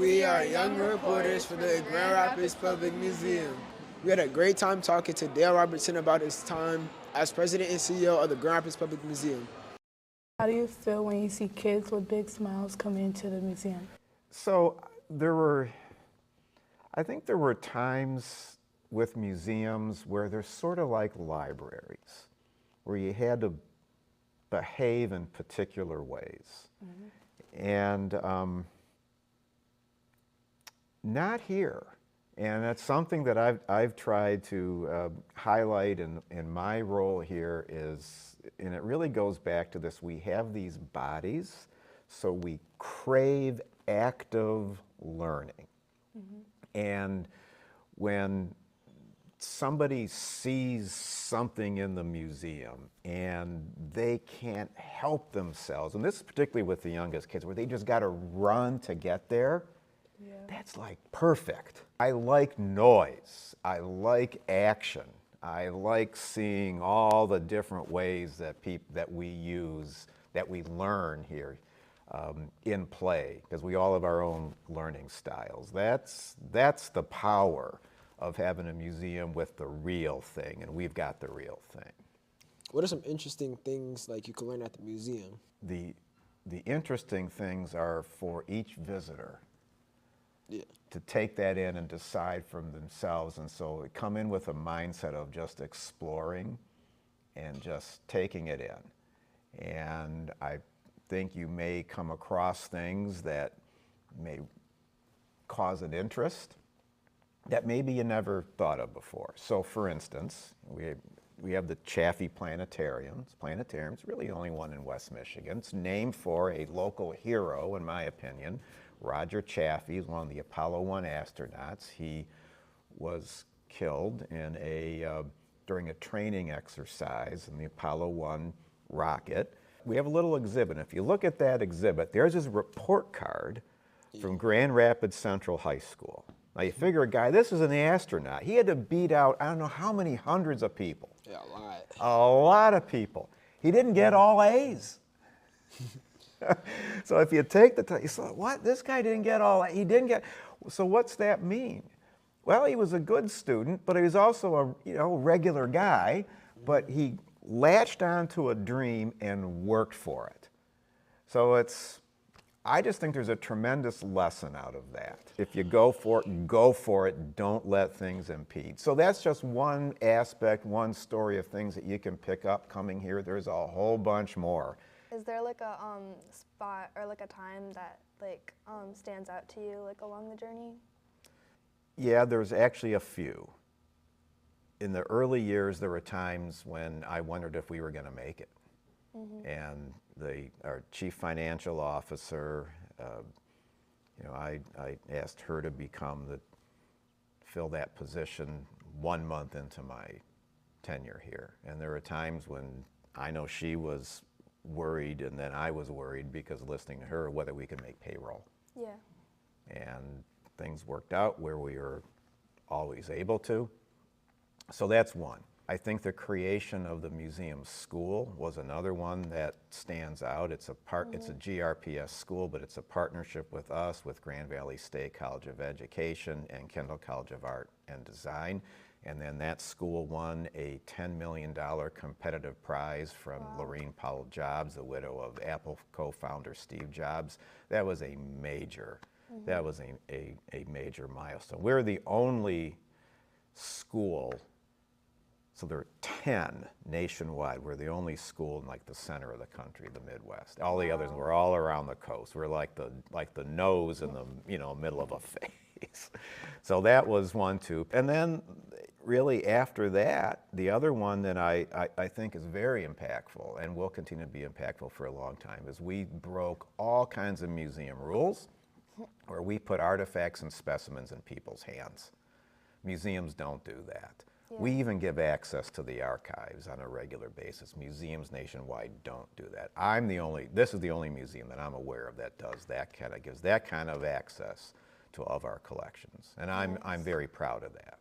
We are young reporters for the Grand Rapids Public Museum. We had a great time talking to Dale Robertson about his time as president and CEO of the Grand Rapids Public Museum. How do you feel when you see kids with big smiles come into the museum? So I think there were times with museums where they're sort of like libraries, where you had to behave in particular ways. And not here. And that's something that I've tried to highlight in my role here is, and it really goes back to this, we have these bodies, so we crave active learning. And when somebody sees something in the museum and they can't help themselves, and this is particularly with the youngest kids, where they just got to run to get there, that's like perfect. I like noise. I like action. I like seeing all the different ways that we use, that we learn here in play, because we all have our own learning styles. That's the power of having a museum with the real thing, and we've got the real thing. What are some interesting things like you can learn at the museum? The interesting things are for each visitor. To take that in and decide from themselves, and so come in with a mindset of just exploring and just taking it in. And I think you may come across things that may cause an interest that maybe you never thought of before. So for instance, we have the Chaffee Planetarium. Planetarium's really the only one in West Michigan. It's named for a local hero, in my opinion. Roger Chaffee is one of the Apollo 1 astronauts. He was killed during a training exercise in the Apollo 1 rocket. We have a little exhibit. If you look at that exhibit, there's his report card from Grand Rapids Central High School. Now you figure this is an astronaut. He had to beat out, I don't know how many hundreds of people. Yeah, a lot. A lot of people. He didn't get all A's. So if you take the time, you say, what? This guy didn't get all, he didn't get, so what's that mean? Well, he was a good student, but he was also a regular guy, but he latched onto a dream and worked for it. So I just think there's a tremendous lesson out of that. If you go for it, don't let things impede. So that's just one aspect, one story of things that you can pick up coming here. There's a whole bunch more. Is there like a spot or like a time that stands out to you along the journey? Yeah, there's actually a few. In the early years, there were times when I wondered if we were going to make it. And our chief financial officer, I asked her to fill that position 1 month into my tenure here. And there were times when I know she was worried, and then I was worried because listening to her whether we could make payroll. Yeah. And things worked out where we were always able to. So that's one. I think the creation of the museum school was another one that stands out. It's a GRPS school, but it's a partnership with us, with Grand Valley State College of Education and Kendall College of Art and Design. And then that school won a $10 million competitive prize from Lorene Powell Jobs, the widow of Apple co-founder Steve Jobs. That was a major, that was a major milestone. We're the only school, so there are 10 nationwide. We're the only school in the center of the country, the Midwest. All the others were all around the coast. We're like the nose in the middle of a face. So that was one too. And then really after that, the other one that I think is very impactful and will continue to be impactful for a long time is we broke all kinds of museum rules where we put artifacts and specimens in people's hands. Museums don't do that. Yeah. We even give access to the archives on a regular basis. Museums nationwide don't do that. This is the only museum that I'm aware of that does that gives that kind of access to all of our collections. And I'm very proud of that.